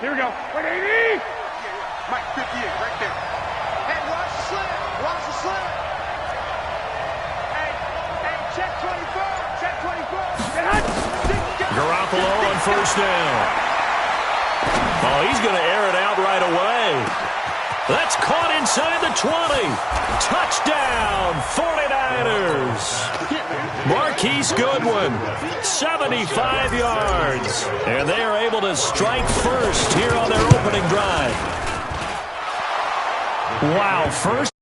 Here we go. 180. Mike, 58, right there. Hey, watch the slam. Watch the slam. Hey, check 24. Check 24. Garoppolo on first down. Oh, he's going to air it out right away. That's caught inside the 20. Touchdown, 49ers. Marquise Goodwin, 75 yards. And they are able to strike first here on their opening drive. Wow, first.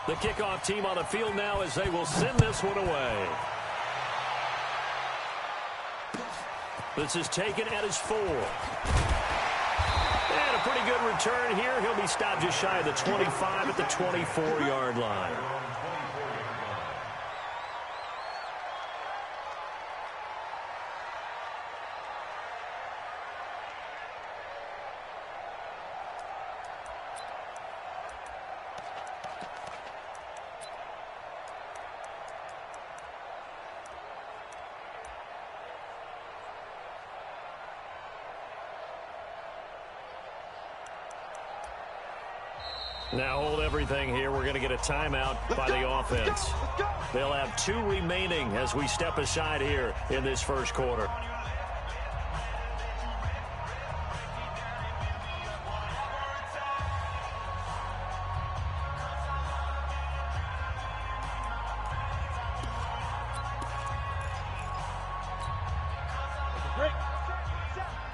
The kickoff team on the field now as they will send this one away. This is taken at his 4. And a pretty good return here. He'll be stopped just shy of the 25 at the 24-yard line. Now hold everything here. We're going to get a timeout by the offense. They'll have 2 remaining as we step aside here in this first quarter.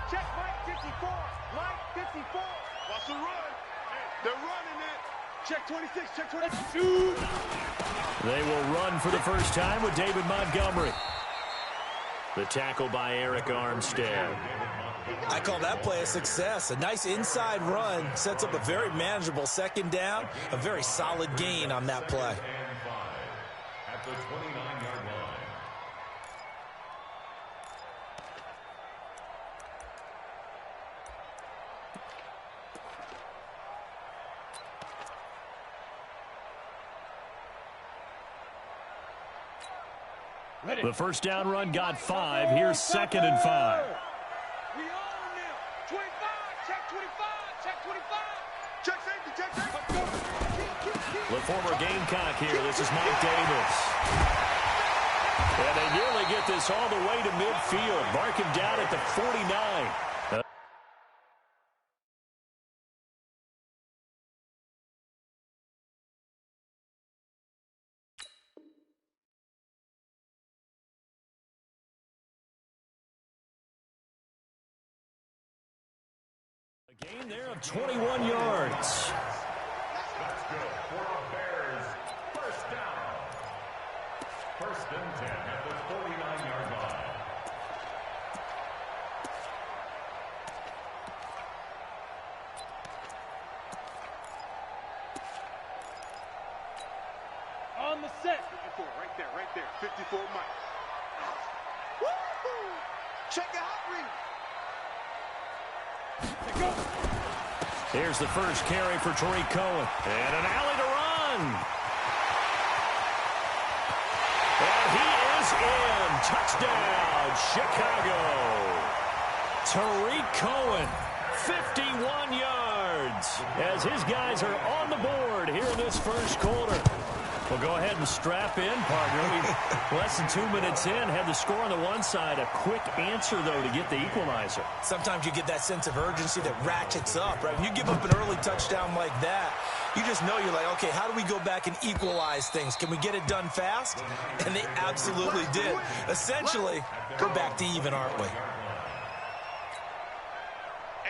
Check Mike 54. Mike 54. Watch the run. They're running it. Check 26. Check 22. They will run for the first time with David Montgomery. The tackle by Eric Armstead. I call that play a success. A nice inside run sets up a very manageable second down. A very solid gain on that play. At the 29-yard line. The first down run got 5. Here's 2nd and 5. We own them. 25. Check 25. Check 25. Check safety. Check safety. The former Gamecock here. This is Mike Davis. And they nearly get this all the way to midfield. Mark him down at the 49. A gain there of 21 yards. That's good for the Bears. First down. 1st and 10 at the 49-yard line. On the set. 54. Right there. 54 Mike. Woo-hoo. Check it out, Reed. Here's the first carry for Tariq Cohen. And an alley to run. And he is in. Touchdown, Chicago. Tariq Cohen, 51 yards. As his guys are on the board here in this first quarter. Well, go ahead and strap in, partner. Less than 2 minutes in, had the score on the one side. A quick answer, though, to get the equalizer. Sometimes you get that sense of urgency that ratchets up, right? When you give up an early touchdown like that, you just know you're like, okay, how do we go back and equalize things? Can we get it done fast? And they absolutely did. Essentially, we're back to even, aren't we?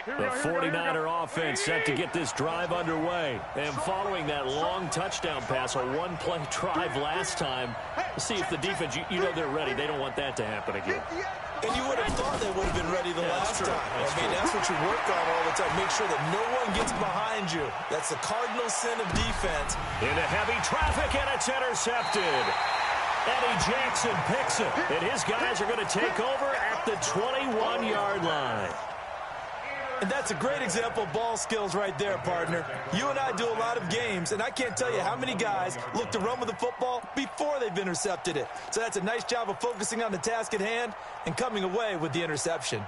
The 49er offense set to get this drive underway. And following that long touchdown pass, a one-play drive last time, see if the defense, you know they're ready. They don't want that to happen again. And you would have thought they would have been ready the last time. That's what you work on all the time. Make sure that no one gets behind you. That's the cardinal sin of defense. Into heavy traffic, and it's intercepted. Eddie Jackson picks it, and his guys are going to take over at the 21-yard line. And that's a great example of ball skills right there, partner. You and I do a lot of games, and I can't tell you how many guys look to run with the football before they've intercepted it. So that's a nice job of focusing on the task at hand and coming away with the interception.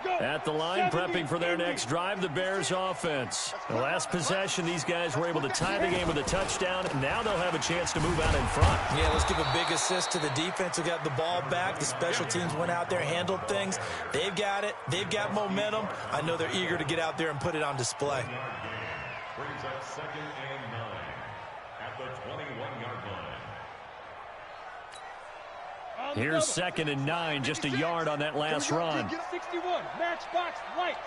At the line, prepping for their next drive, the Bears offense. The last possession, these guys were able to tie the game with a touchdown. Now they'll have a chance to move out in front. Yeah, let's give a big assist to the defense who got the ball back. The special teams went out there, handled things. They've got it. They've got momentum. I know they're eager to get out there and put it on display. Brings up 2nd and 9 at the 21-yard line. Here's 2nd and 9, just a yard on that last run. 61, matchbox, lights.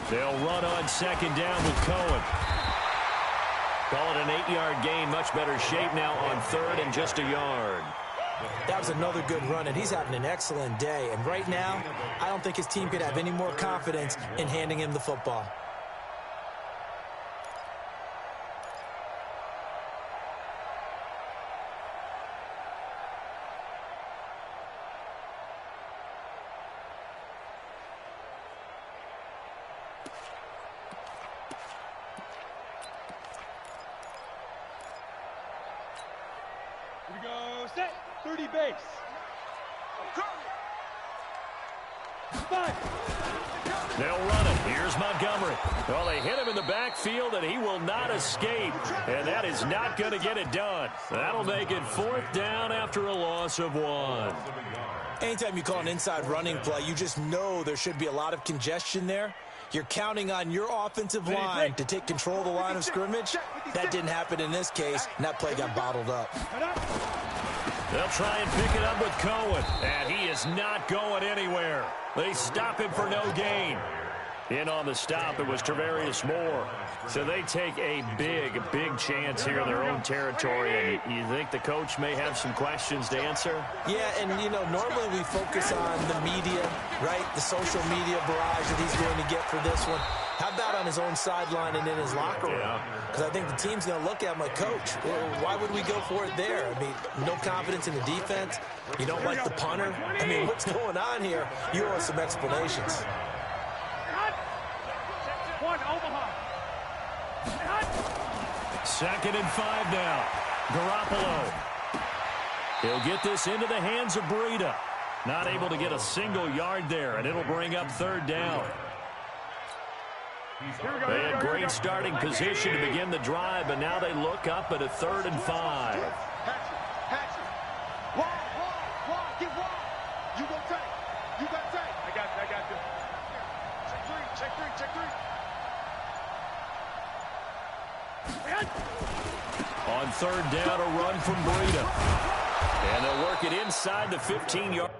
They'll run on 2nd down with Cohen. Call it an 8-yard gain, much better shape now on 3rd and just a yard. That was another good run, and he's having an excellent day. And right now, I don't think his team could have any more confidence in handing him the football. Here we go, set, 30 base. 5. They'll run it. Here's Montgomery. Well, they hit him in the backfield, and he will not escape. And that is not going to get it done. That'll make it 4th down after a loss of 1. Anytime you call an inside running play, you just know there should be a lot of congestion there. You're counting on your offensive line to take control of the line of scrimmage. That didn't happen in this case, and that play got bottled up. They'll try and pick it up with Cohen, and he is not going anywhere. They stop him for no gain. In on the stop, it was Travarius Moore. So they take a big, big chance here in their own territory. And you think the coach may have some questions to answer? Yeah, and, normally we focus on the media, right? The social media barrage that he's going to get for this one. How about on his own sideline and in his locker room? Because I think the team's going to look at him like, Coach, why would we go for it there? I mean, no confidence in the defense. You don't like the punter. I mean, what's going on here? You owe us some explanations. 1, Omaha. 2nd and 5 now. Garoppolo. He'll get this into the hands of Breida. Not able to get a single yard there, and it'll bring up 3rd down. They had great starting position to begin the drive, but now they look up at a 3rd and 5. Hatchet. Wall, get wall. You go tight. You got tight. I got you. Check three. On 3rd down, a run from Breida. And they'll work it inside the 15-yard.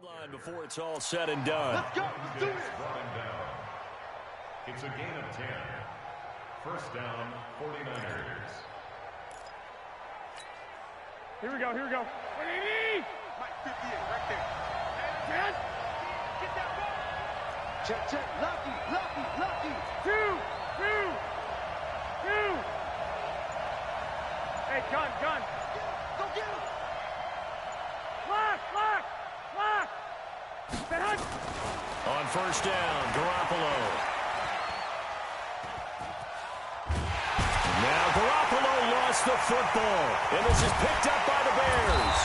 Line before it's all said and done. Let's go. Let's do it. It's a gain of 10. First down, 49ers. Here we go. Here we go. Mike 58 right there. Yes. Get that ball. Check, check. Lucky, lucky, lucky. Two. Hey, gun. Go get him. Lock. On first down, Garoppolo. Now Garoppolo lost the football, and this is picked up by the Bears.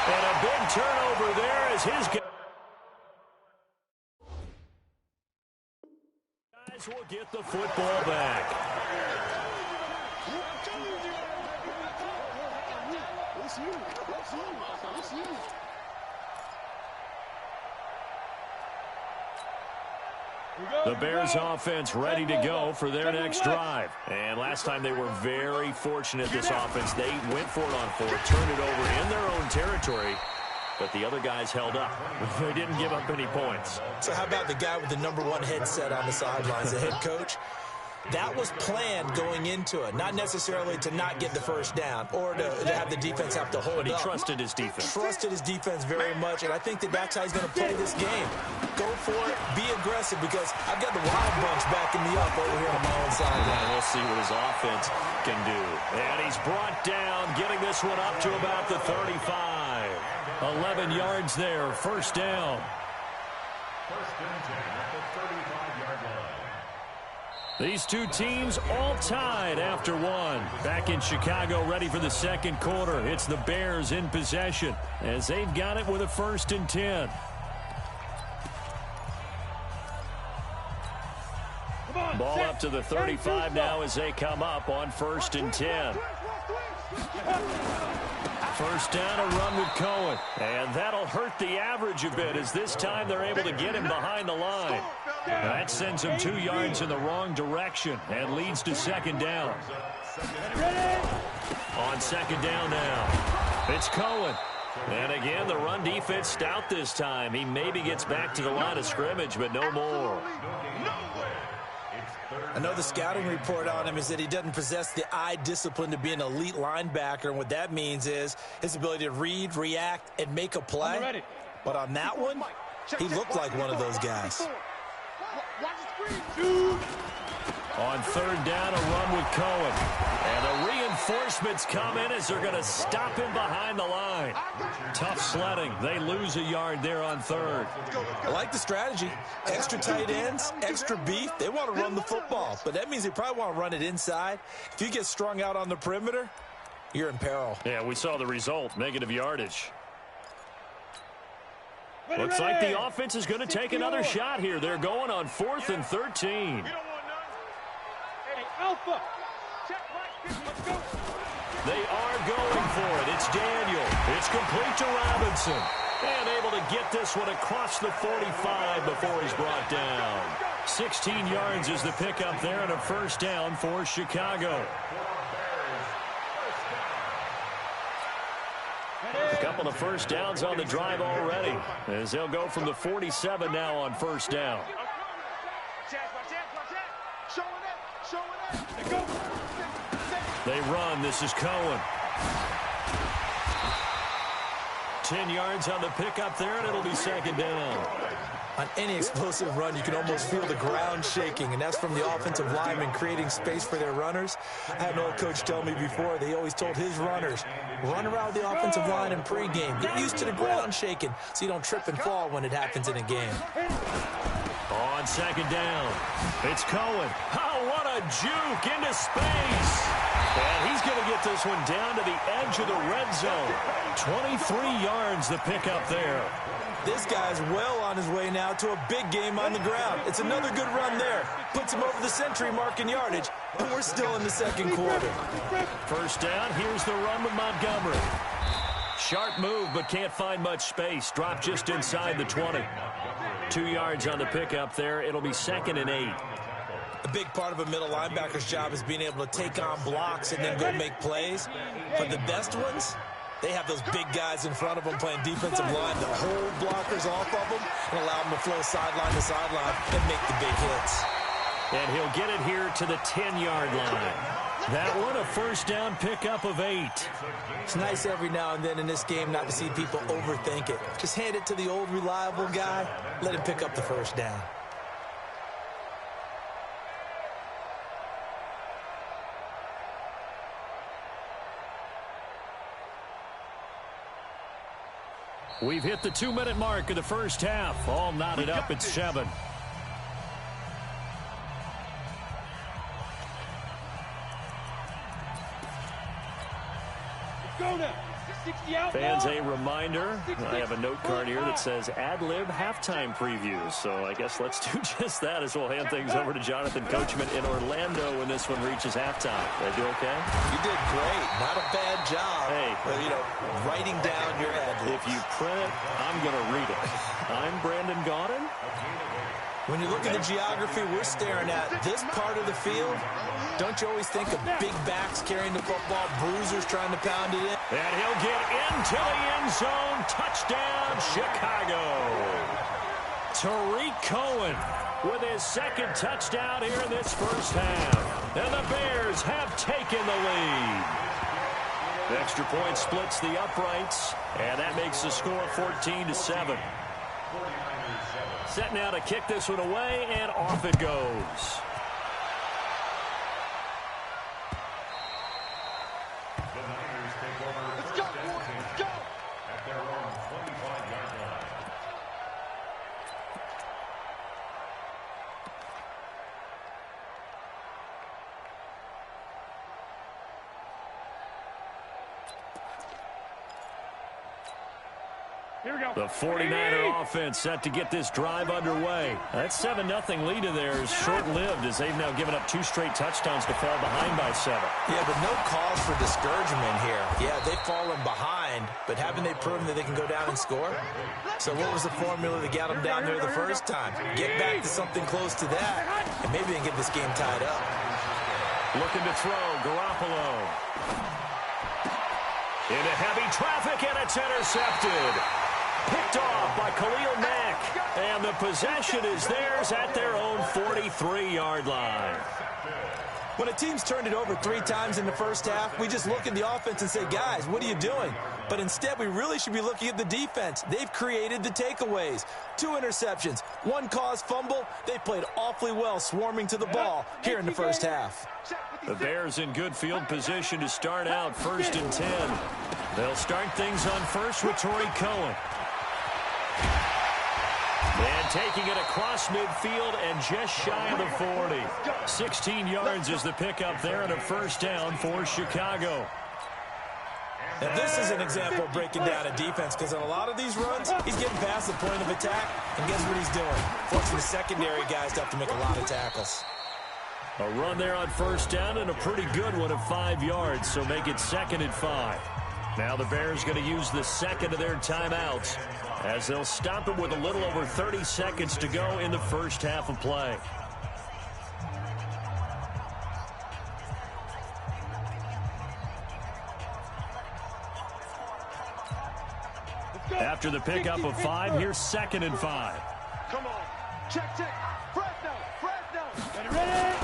And a big turnover there as his guys will get the football back. The Bears offense ready to go for their next drive. And last time they were very fortunate, this offense. They went for it on fourth, turned it over in their own territory, but the other guys held up. They didn't give up any points. So how about the guy with the #1 headset on the sidelines, the head coach? That was planned going into it, not necessarily to not get the first down or to have the defense have to hold up. But he trusted his defense. Trusted his defense very much, and I think that's how he's going to play this game. Go for it, be aggressive, because I've got the Wild Bunch backing me up over here on my own sideline. We'll see what his offense can do. And he's brought down, getting this one up to about the 35. 11 yards there, first down. First and 10 at the 35-yard line. These two teams all tied after one. Back in Chicago, ready for the second quarter. It's the Bears in possession as they've got it with a 1st and 10. Ball up to the 35 now as they come up on 1st and 10. First down, a run with Cohen. And that'll hurt the average a bit as this time they're able to get him behind the line. That sends him 2 yards in the wrong direction and leads to second down. On second down now, it's Cohen. And again, the run defense stout this time. He maybe gets back to the line of scrimmage, but no more. I know the scouting report on him is that he doesn't possess the eye discipline to be an elite linebacker, and what that means is his ability to read, react, and make a play. But on that one, he looked like one of those guys. On third down, a run with Cohen. And the reinforcements come in as they're going to stop him behind the line. Tough sledding. They lose a yard there on third. I like the strategy. Extra tight ends, extra beef. They want to run the football, but that means they probably want to run it inside. If you get strung out on the perimeter, you're in peril. Yeah, we saw the result, negative yardage. Looks like the offense is going to take another shot here. They're going on 4th and 13. Alpha. They are going for it. It's Daniel. It's complete to Robinson. And able to get this one across the 45 before he's brought down. 16 yards is the pickup there and a first down for Chicago. A couple of first downs on the drive already as they'll go from the 47 now on first down. They run. This is Cohen. 10 yards on the pickup there, and it'll be second down. On any explosive run, you can almost feel the ground shaking, and that's from the offensive linemen creating space for their runners. I had an old coach tell me before, they always told his runners, run around the offensive line in pregame. Get used to the ground shaking so you don't trip and fall when it happens in a game. On second down, it's Cohen. Oh, what a juke into space. And he's going to get this one down to the edge of the red zone. 23 yards the pickup there. This guy's well on his way now to a big game on the ground. It's another good run there. Puts him over the century mark in yardage, and we're still in the second quarter. First down, here's the run with Montgomery. Sharp move, but can't find much space. Dropped just inside the 20. 2 yards on the pickup there. It'll be 2nd and 8. A big part of a middle linebacker's job is being able to take on blocks and then go make plays. But the best ones, They have those big guys in front of them playing defensive line to hold blockers off of them and allow them to flow sideline to sideline and make the big hits. And he'll get it here to the 10-yard line. That one, a first down pickup of 8. It's nice every now and then in this game not to see people overthink it. Just hand it to the old reliable guy. Let him pick up the first down. We've hit the 2-minute mark of the first half. All knotted up at 7. Go now. 60 out. Fans, a reminder, I have a note card here that says ad-lib halftime previews. So I guess let's do just that as we'll hand things over to Jonathan Coachman in Orlando when this one reaches halftime. Did I do okay? You did great. Not a bad job. Hey. But, writing down your ad-libs. If you print it, I'm going to read it. I'm Brandon Gaudin. When you look at the geography we're staring at, this part of the field, don't you always think of big backs carrying the football, bruisers trying to pound it in? And he'll get into the end zone. Touchdown, Chicago. Tariq Cohen with his second touchdown here in this first half. And the Bears have taken the lead. The extra point splits the uprights, and that makes the score 14-7. Set now to kick this one away, and off it goes. The Niners take over. Let's go, boys. Let's go. At their own 25-yard line. Here we go. The 49er offense set to get this drive underway. That 7-0 lead of theirs short-lived as they've now given up 2 straight touchdowns to fall behind by 7. Yeah, but no cause for discouragement here. Yeah, they've fallen behind, but haven't they proven that they can go down and score? So what was the formula that got them down there the first time? Get back to something close to that, and maybe they can get this game tied up. Looking to throw, Garoppolo. Into heavy traffic, and it's intercepted. Picked off by Khalil Mack, and the possession is theirs at their own 43-yard line. When a team's turned it over 3 times in the first half, we just look at the offense and say, guys, what are you doing? But instead, we really should be looking at the defense. They've created the takeaways. 2 interceptions, 1 caused fumble. They played awfully well swarming to the ball here in the first half. The Bears in good field position to start out 1st and 10. They'll start things on first with Tariq Cohen. And taking it across midfield and just shy of the 40. 16 yards is the pickup there and a first down for Chicago. Now, this is an example of breaking down a defense because on a lot of these runs, he's getting past the point of attack, and guess what he's doing? Forcing the secondary guys to have to make a lot of tackles. A run there on first down and a pretty good one of 5 yards, so make it 2nd and 5. Now the Bears going to use the second of their timeouts as they'll stop it with a little over 30 seconds to go in the first half of play. After the pickup of 5, here's 2nd and 5. Come on. Check, check. Fresno. Ready?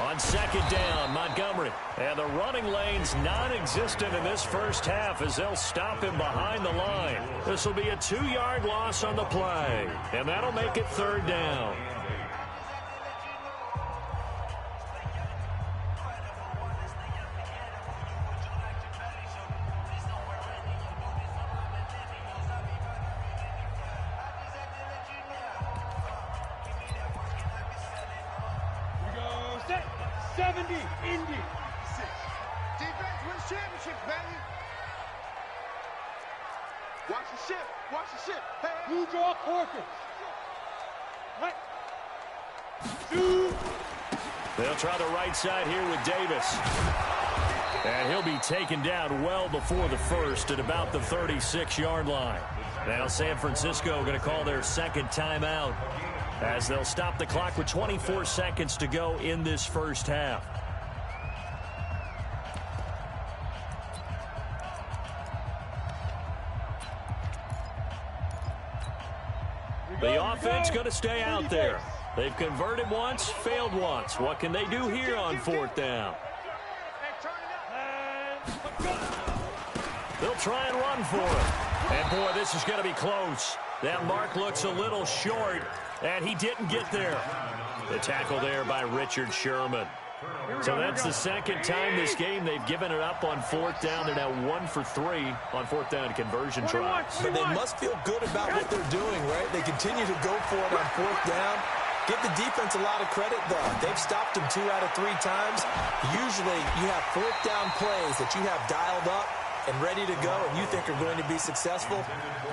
On 2nd down, Montgomery. And the running lane's non-existent in this first half as they'll stop him behind the line. This will be a 2-yard loss on the play. And that'll make it 3rd down. They'll try the right side here with Davis. And he'll be taken down well before the first at about the 36-yard line. Now San Francisco going to call their 2nd timeout as they'll stop the clock with 24 seconds to go in this first half. The offense going to stay out there. They've converted once, failed once. What can they do here on 4th down? They'll try and run for it. And, boy, this is going to be close. That mark looks a little short, and he didn't get there. The tackle there by Richard Sherman. So that's the second time this game they've given it up on 4th down. They're now 1 for 3 on 4th down conversion tries. But they must feel good about what they're doing, right? They continue to go for it on 4th down. Give the defense a lot of credit, though. They've stopped them 2 out of 3 times. Usually you have 4th down plays that you have dialed up and ready to go and you think are going to be successful.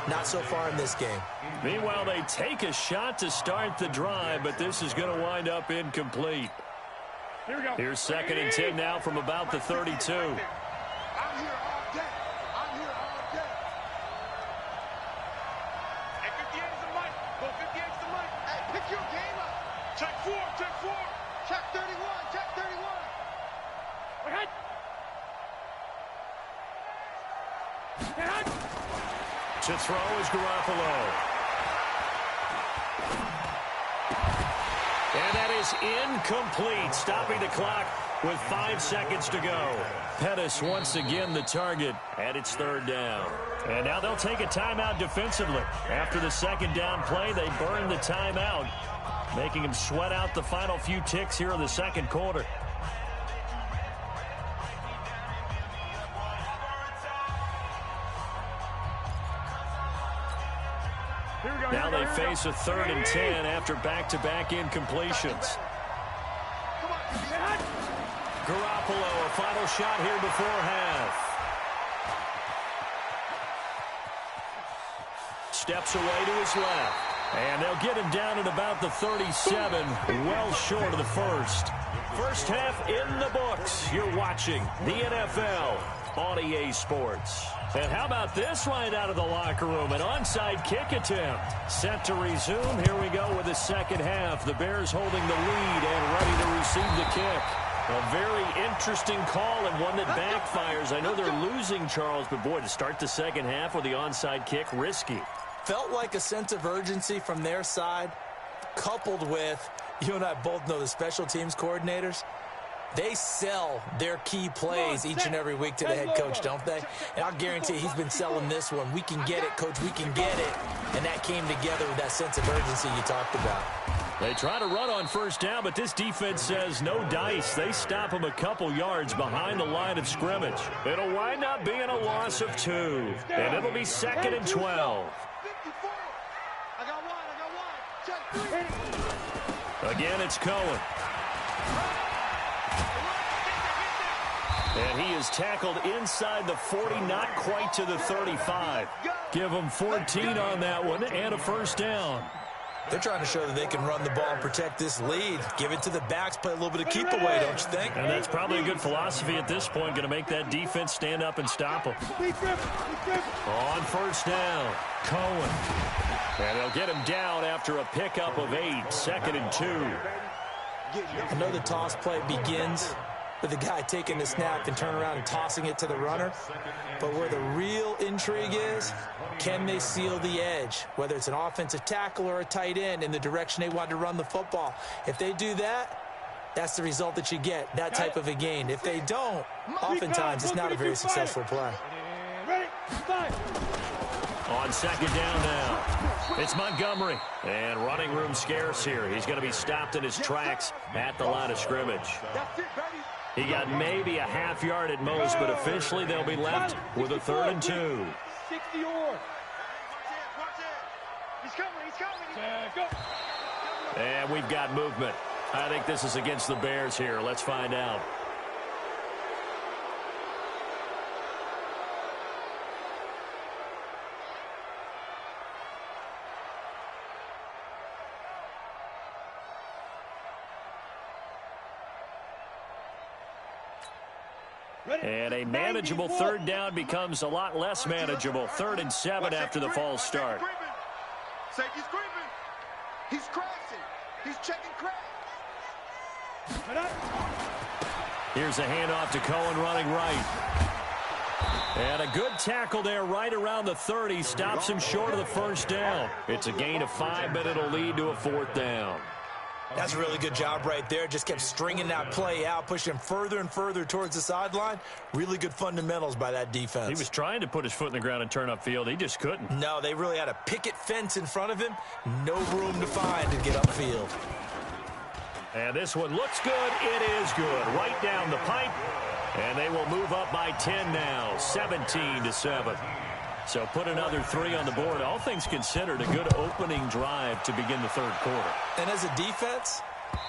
Not so far in this game. Meanwhile, they take a shot to start the drive, but this is going to wind up incomplete. Here we go. Here's 2nd and 10 now from about the 32. I'm here all day. I'm here all day. Hey, 58 is the mic. Go 58 is the mic. Hey, pick your game up. Check 4, check 4. Check 31, check 31. Okay. To throw is Garoppolo. And that is incomplete, stopping the clock with 5 seconds to go. Pettis once again the target, and it's 3rd down. And now they'll take a timeout defensively. After the 2nd down play, they burn the timeout, making them sweat out the final few ticks here in the 2nd quarter. Now they face a 3rd and 10 after back-to-back incompletions. Garoppolo, a final shot here before half. Steps away to his left. And they'll get him down at about the 37, well short of the first. First half in the books. You're watching the NFL on EA Sports. And how about this right out of the locker room? An onside kick attempt. Set to resume. Here we go with the second half. The Bears holding the lead and ready to receive the kick. A very interesting call and one that backfires. I know they're losing, Charles, but boy, to start the second half with the onside kick, risky. Felt like a sense of urgency from their side, coupled with, you and I both know the special teams coordinators, they sell their key plays each and every week to the head coach, don't they? And I'll guarantee he's been selling this one. We can get it, coach, we can get it. And that came together with that sense of urgency you talked about. They try to run on first down, but this defense says no dice. They stop them a couple yards behind the line of scrimmage. It'll wind up being a loss of 2, and it'll be 2nd and 12. Again, it's Cohen. And he is tackled inside the 40, not quite to the 35. Give him 14 on that one and a first down. They're trying to show that they can run the ball and protect this lead. Give it to the backs, play a little bit of keep away, don't you think? And that's probably a good philosophy at this point, going to make that defense stand up and stop them. On first down, Cohen. And they'll get him down after a pickup of 8, 2nd and 2. I know the toss play begins with the guy taking the snap and turn around and tossing it to the runner. But where the real intrigue is, can they seal the edge, whether it's an offensive tackle or a tight end, in the direction they want to run the football? If they do that, that's the result that you get, that type of a gain. If they don't, oftentimes it's not a very successful play. On second down now, it's Montgomery. And running room scarce here. He's going to be stopped in his tracks at the line of scrimmage. He got maybe a half yard at most, but officially they'll be left with a 3rd and 2. 60 yards. He's coming. And we've got movement. I think this is against the Bears here. Let's find out. And a manageable 3rd down becomes a lot less manageable. 3rd and 7 after the false start. Safety's creeping. He's crashing. He's checking crash. Here's a handoff to Cohen running right. And a good tackle there right around the 30. Stops him short of the first down. It's a gain of 5, but it'll lead to a 4th down. That's a really good job right there. Just kept stringing that play out, pushing him further and further towards the sideline. Really good fundamentals by that defense. He was trying to put his foot in the ground and turn upfield. He just couldn't. No, they really had a picket fence in front of him. No room to find to get upfield. And this one looks good. It is good. Right down the pipe. And they will move up by 10 now, 17-7. So put another 3 on the board. All things considered, a good opening drive to begin the 3rd quarter. And as a defense,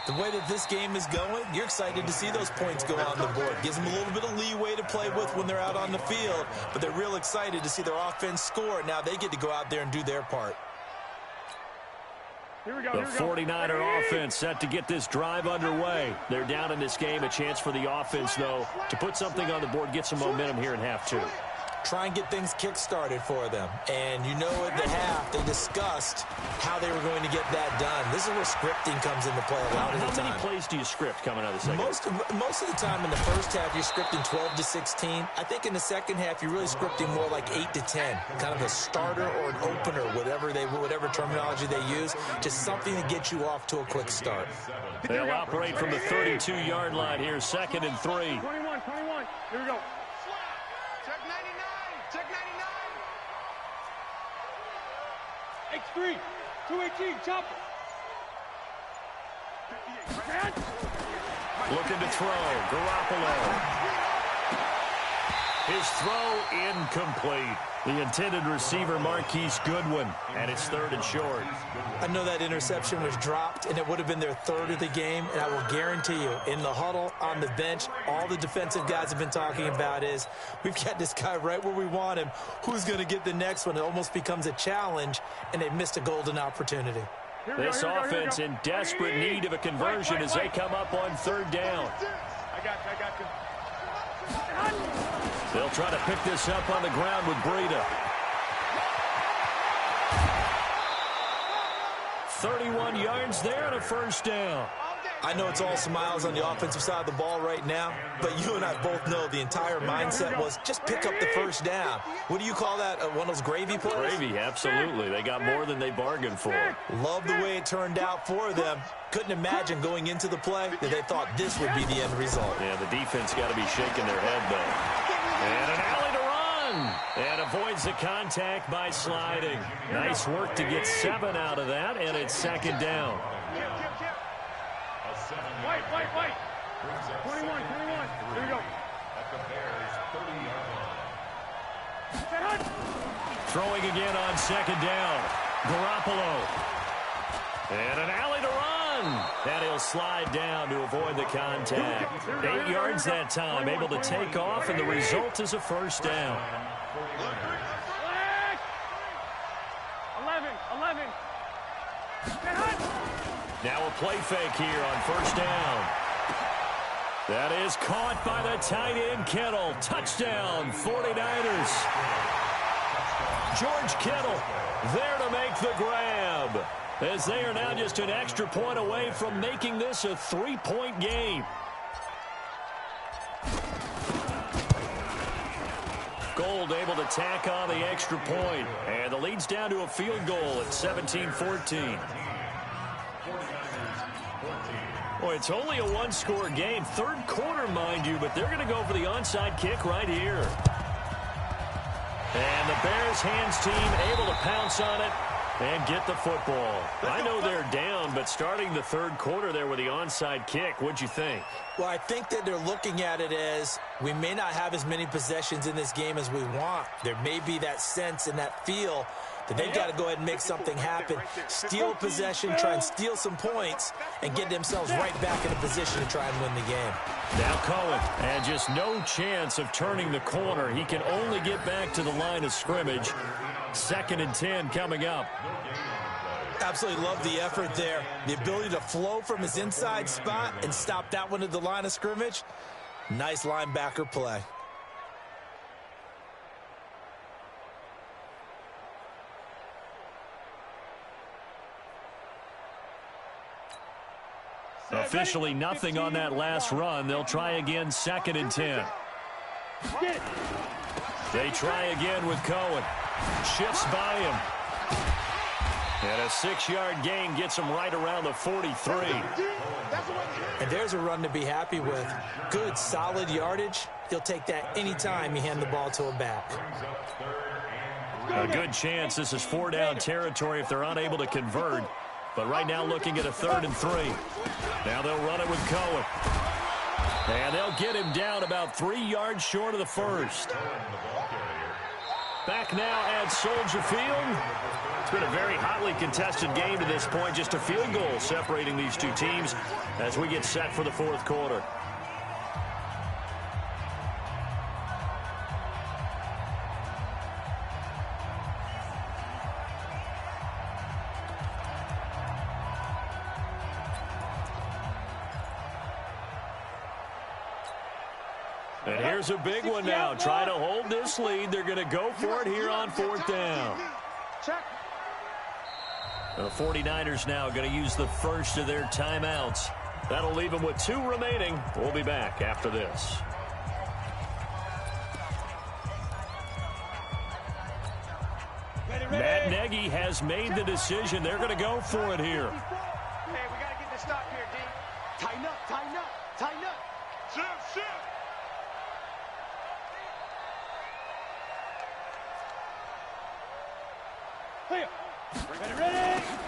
the way that this game is going, you're excited to see those points go on the board. Gives them a little bit of leeway to play with when they're out on the field, but they're real excited to see their offense score. Now they get to go out there and do their part. The 49er offense set to get this drive underway. They're down in this game. A chance for the offense, though, to put something on the board, get some momentum here in half 2. Try and get things kick-started for them. And you know at the half, they discussed how they were going to get that done. This is where scripting comes into play a lot of the time. How many plays do you script coming out of the second? Most of the time in the first half, you're scripting 12 to 16. I think in the second half, you're really scripting more like 8 to 10. Kind of a starter or an opener, whatever terminology they use. Just something to get you off to a quick start. They'll operate from the 32-yard line here, 2nd and 3. 21. Here we go. Check 99. Check 99. X3. 218. Chopper. Looking to throw. Garoppolo. His throw incomplete. The intended receiver, Marquise Goodwin, and it's 3rd and short. I know that interception was dropped, and it would have been their 3rd of the game, and I will guarantee you, in the huddle, on the bench, all the defensive guys have been talking about is, we've got this guy right where we want him. Who's going to get the next one? It almost becomes a challenge, and they missed a golden opportunity. This offense in desperate need of a conversion as they come up on 3rd down. I got you. They'll try to pick this up on the ground with Breida. 31 yards there and a 1st down. I know it's all smiles on the offensive side of the ball right now, but you and I both know the entire mindset was just pick up the 1st down. What do you call that? One of those gravy plays? Gravy, absolutely. They got more than they bargained for. Love the way it turned out for them. Couldn't imagine going into the play that they thought this would be the end result. Yeah, the defense got to be shaking their head, though. And an alley to run. And avoids the contact by sliding. Nice work to get 7 out of that, and it's 2nd down. Wait. 21. Here we go. At the Bears' 30-yard line. Throwing again on 2nd down. Garoppolo. And an alley to run. And he'll slide down to avoid the contact. 8 yards that time, able to take off, and the result is a 1st down. 11. Now a play fake here on 1st down. That is caught by the tight end, Kittle. Touchdown, 49ers. George Kittle there to make the grab, as they are now just an extra point away from making this a 3-point game. Gold able to tack on the extra point, and the lead's down to a field goal at 17-14. Boy, it's only a 1-score game. 3rd quarter, mind you, but they're going to go for the onside kick right here. And the Bears hands team able to pounce on it and get the football. I know they're down, but starting the 3rd quarter there with the onside kick, what'd you think? Well, I think that they're looking at it as we may not have as many possessions in this game as we want. There may be that sense and that feel that they've got to go ahead and make something happen. Steal possession, try and steal some points, and get themselves right back in a position to try and win the game. Now Cohen, and just no chance of turning the corner. He can only get back to the line of scrimmage. 2nd and 10 coming up. Absolutely love the effort there. The ability to flow from his inside spot and stop that one at the line of scrimmage. Nice linebacker play. Officially nothing on that last run. They'll try again, 2nd and 10. They try again with Cohen. Shifts by him. And a 6-yard gain gets him right around the 43. And there's a run to be happy with. Good, solid yardage. He'll take that anytime you hand the ball to a back. A good chance this is 4-down territory if they're unable to convert. But right now looking at a 3rd and 3. Now they'll run it with Cohen. And they'll get him down about 3 yards short of the first. Back now at Soldier Field. It's been a very hotly contested game to this point. Just a field goal separating these two teams as we get set for the 4th quarter. And here's a big one now. Trying to hold this lead. They're going to go for it here on 4th down. The 49ers now going to use the first of their timeouts. That'll leave them with 2 remaining. We'll be back after this. Matt Nagy has made the decision. They're going to go for it here. Hey, we got to get this stop here, D. Tighten up, tighten up, tighten up. Shift, shift.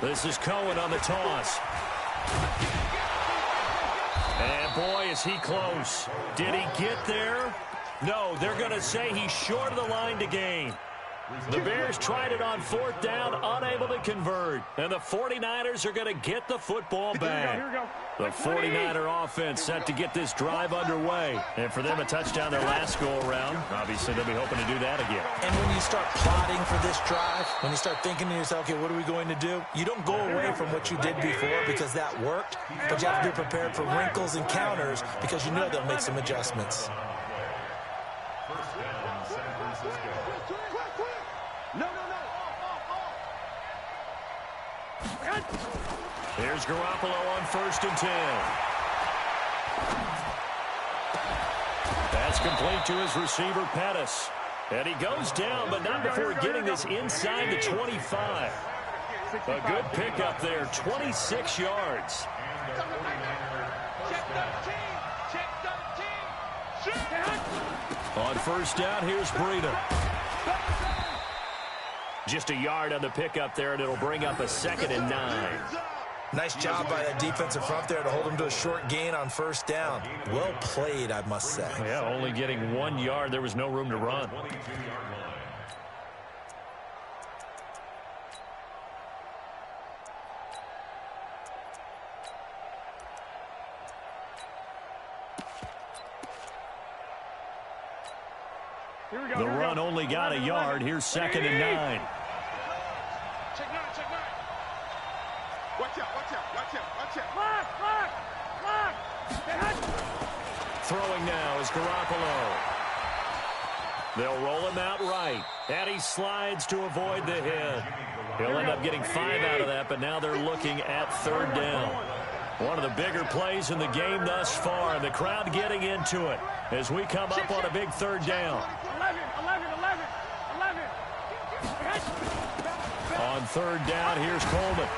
This is Cohen on the toss. And boy, is he close. Did he get there? No, they're going to say he's short of the line to gain. The Bears tried it on 4th down, unable to convert. And the 49ers are going to get the football back. The 49er offense set to get this drive underway. And for them, a touchdown their last go-around. Obviously, they'll be hoping to do that again. And when you start plotting for this drive, when you start thinking to yourself, okay, what are we going to do? You don't go away from what you did before because that worked. But you have to be prepared for wrinkles and counters because you know they'll make some adjustments. Here's Garoppolo on 1st and 10. Pass complete to his receiver, Pettis. And he goes down, but not before getting this inside the 25. A good pickup there, 26 yards. On 1st down, here's Breida. Just a yard on the pickup there, and it'll bring up a 2nd and 9. Nice job by that defensive front there to hold him to a short gain on 1st down. Well played, I must say. Yeah, only getting 1 yard. There was no room to run. The run only got a yard. Here's 2nd and 9. Check 9, check 9. Watch out, watch out, watch out, watch out. Throwing now is Garoppolo. They'll roll him out right. And he slides to avoid the hit. He'll end up getting 5 out of that, but now they're looking at 3rd down. One of the bigger plays in the game thus far, and the crowd getting into it as we come up on a big 3rd down. 11. On 3rd down, here's Coleman.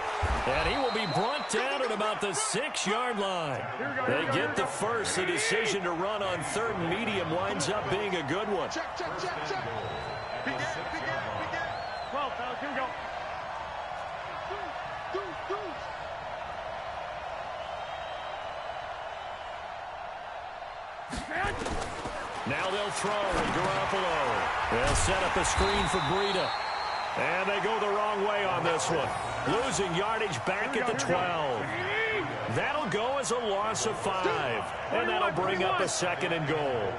And he will be brought down at about the 6-yard line. They get the first. The decision to run on 3rd and medium winds up being a good one. Check. Big gap. 12, fellas, here we go. Do. Now they'll throw with Garoppolo. They'll set up a screen for Breida. And they go the wrong way on this one. Losing yardage back at the 12. That'll go as a loss of 5. And that'll bring up a 2nd and goal.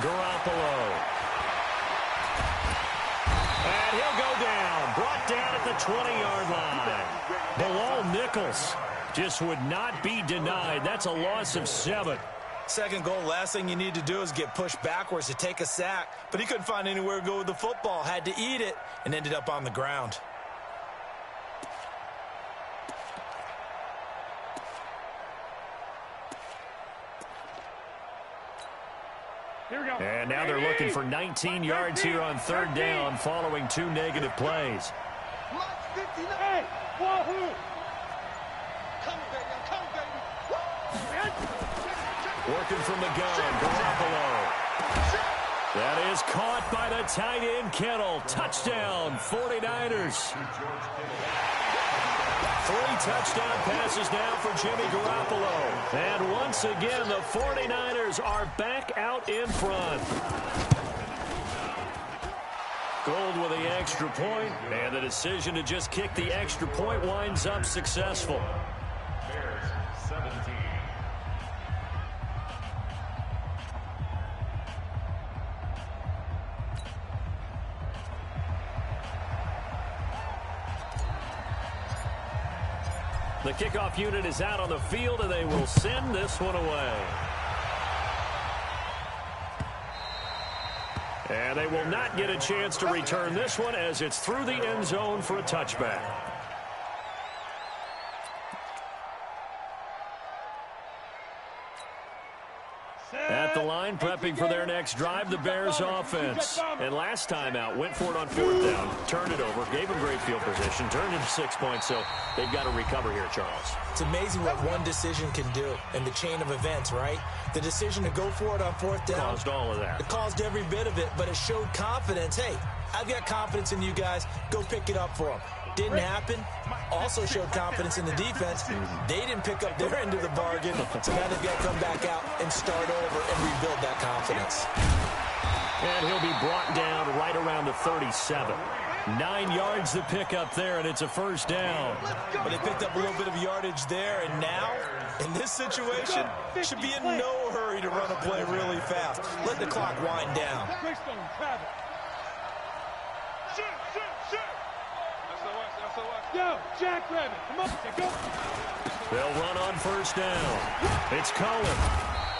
Garoppolo. And he'll go down. Brought down at the 20-yard line. Bilal Nichols just would not be denied. That's a loss of 7. 2nd goal, last thing you need to do is get pushed backwards to take a sack. But he couldn't find anywhere to go with the football. Had to eat it and ended up on the ground. And now they're looking for 19 yards here on third down following 2 negative plays. Hey, Wahoo! Come, baby, come, baby. Working from the gun, Garoppolo. That is caught by the tight end, Kittle. Touchdown, 49ers. 3 touchdown passes now for Jimmy Garoppolo. And once again, the 49ers are back out in front. Gold with the extra point, and the decision to just kick the extra point winds up successful. Bears 17. The kickoff unit is out on the field, and they will send this one away. And they will not get a chance to return this one as it's through the end zone for a touchback. At the line, prepping for their next drive, the Bears offense. And last time out, went for it on 4th down, turned it over, gave them great field position, turned into 6 points, so they've got to recover here, Charles. It's amazing what one decision can do in the chain of events, right? The decision to go for it on 4th down. Caused all of that. It caused every bit of it, but it showed confidence. Hey, I've got confidence in you guys. Go pick it up for them. Didn't happen. Also showed confidence in the defense. They didn't pick up their end of the bargain, so now they've got to come back out and start over and rebuild that confidence. And he'll be brought down right around the 37. 9 yards to pick up there, and it's a first down. But they picked up a little bit of yardage there, and now, in this situation, should be in no hurry to run a play really fast. Let the clock wind down. Yo, Jackrabbit, come on, go. They'll run on first down. It's Cohen.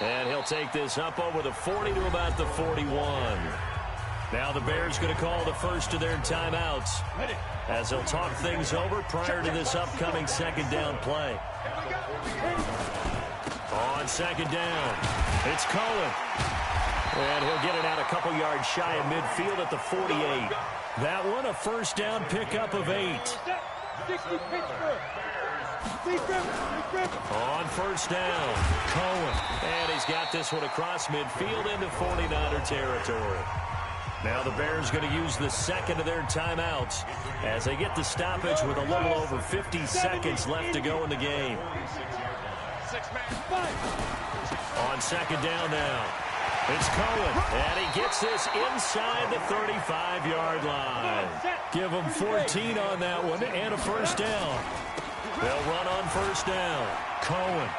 And he'll take this up over the 40 to about the 41. Now the Bears going to call the first of their timeouts as they'll talk things over prior to this upcoming second down play. On second down, it's Cohen. And he'll get it out a couple yards shy of midfield at the 48. That one a first down pickup of 8. 60 Pittsburgh. On first down, Cohen. And he's got this one across midfield into 49er territory. Now the Bears going to use the second of their timeouts as they get the stoppage with a little over 50 seconds left to go in the game. On second down now, it's Cohen, and he gets this inside the 35-yard line. Give him 14 on that one and a first down. They'll run on first down. Cohen.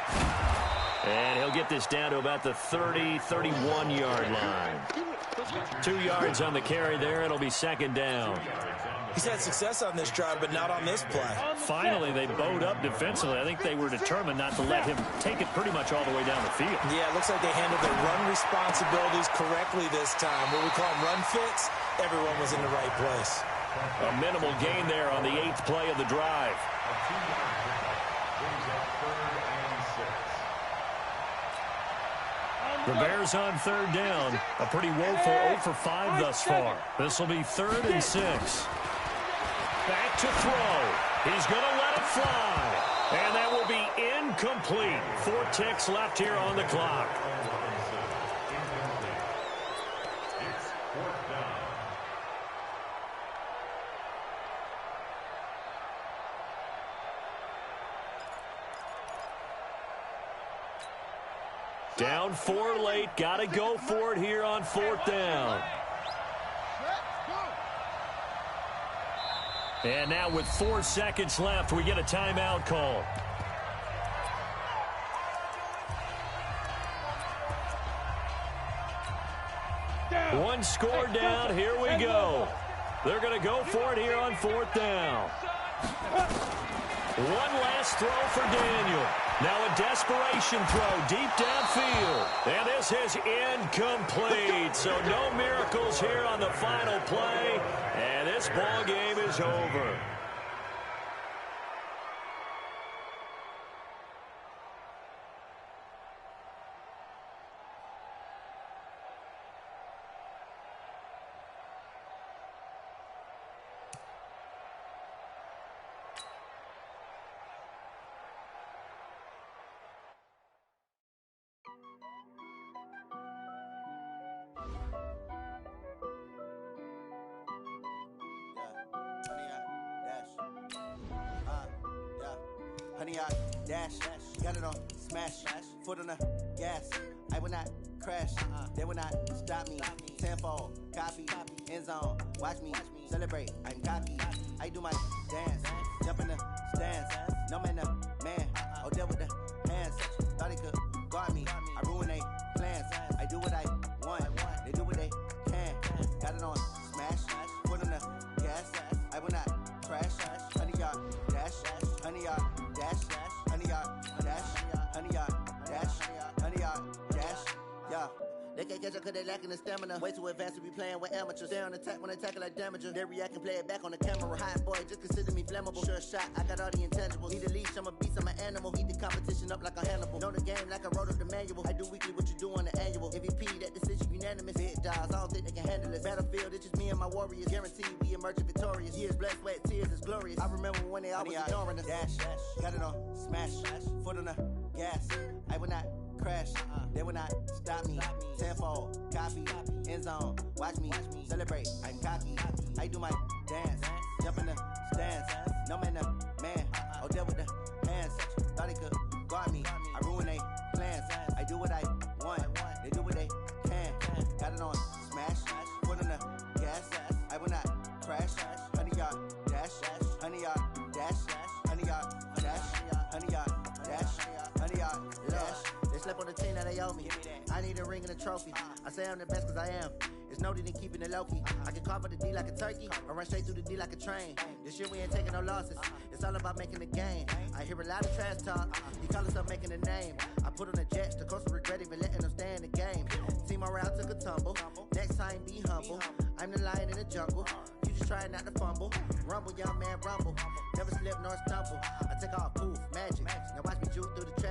And he'll get this down to about the 30, 31-yard line. 2 yards on the carry there. It'll be second down. He's had success on this drive, but not on this play. Finally, they bowed up defensively. I think they were determined not to let him take it pretty much all the way down the field. Yeah, it looks like they handled their run responsibilities correctly this time. What we call them run fits, everyone was in the right place. A minimal gain there on the 8th play of the drive. The Bears on third down. A pretty woeful 0 for 5 thus far. This will be 3rd and 6. Back to throw. He's going to let it fly. And that will be incomplete. 4 ticks left here on the clock. Down 4 late. Got to go for it here on 4th down. And now with 4 seconds left, we get a timeout call. One score down. Here we go. They're going to go for it here on 4th down. One last throw for Daniel. Now a desperation throw deep downfield. And this is incomplete. So no miracles here on the final play. And this ball game is over. 100-yard dash. Got it on smash. Foot on the gas. I will not crash. They will not stop me. Tenfold, copy, end zone. Watch me celebrate. I'm cocky. I do my dance. Jump in the stands. No man, the man. Oh, deal with the hands. Thought he could guard me. I ruin they plans. I do what I want. They do what they can. Got it on smash. Foot on the gas. I will not crash. 100-yard dash. 100-yard dash. 100-yard dash. 100-yard dash. 100-yard dash. Yeah. They can't catch up cause they lacking the stamina. Way too advanced to be playing with amateurs. Stay on attack when they tackle like damager. They react and play it back on the camera. Hot boy, just consider me flammable. Sure shot, I got all the intangibles. Need a leash, I'm a beast, I'm an animal. Heat the competition up like a Hannibal. Know the game like I wrote up the manual. I do weekly what you do on the annual. MVP, that decision unanimous. Big dogs, I don't think they can handle it. Battlefield, it's just me and my warriors. Guaranteed we emerging victorious. Years, blood, sweat, tears, is glorious. I remember when they always ignoring us. Dash, got it on smash. Foot on the gas. I will not crash. They will not stop me. Tenfold, copy, end zone. Watch me celebrate. I'm cocky. I do my dance. Jump in the stands. No man, the man. Oh, deal with the hands. Thought he could guard me. I ruin they plans. I do what I want. They do what they can. Got it on smash. Foot on the gas. I will not crash. 100-yard dash. 100-yard dash. 100-yard dash. 100-yard dash. 100-yard dash. They slept on the team that they owe me. I need a ring and a trophy. I say I'm the best cause I am. It's noted in keeping it low-key. I can carve up the D like a turkey or run straight through the D like a train. This year we ain't taking no losses. It's all about making the game. I hear a lot of trash talk. He call himself making a name. I put on the Jets. The coach will regret even letting them stay in the game. Team morale took a tumble. Next time be humble. I'm the lion in the jungle. You just trying not to fumble. Rumble, young man, rumble. Never slip nor stumble. I take off, poof, magic. Now watch me juke through the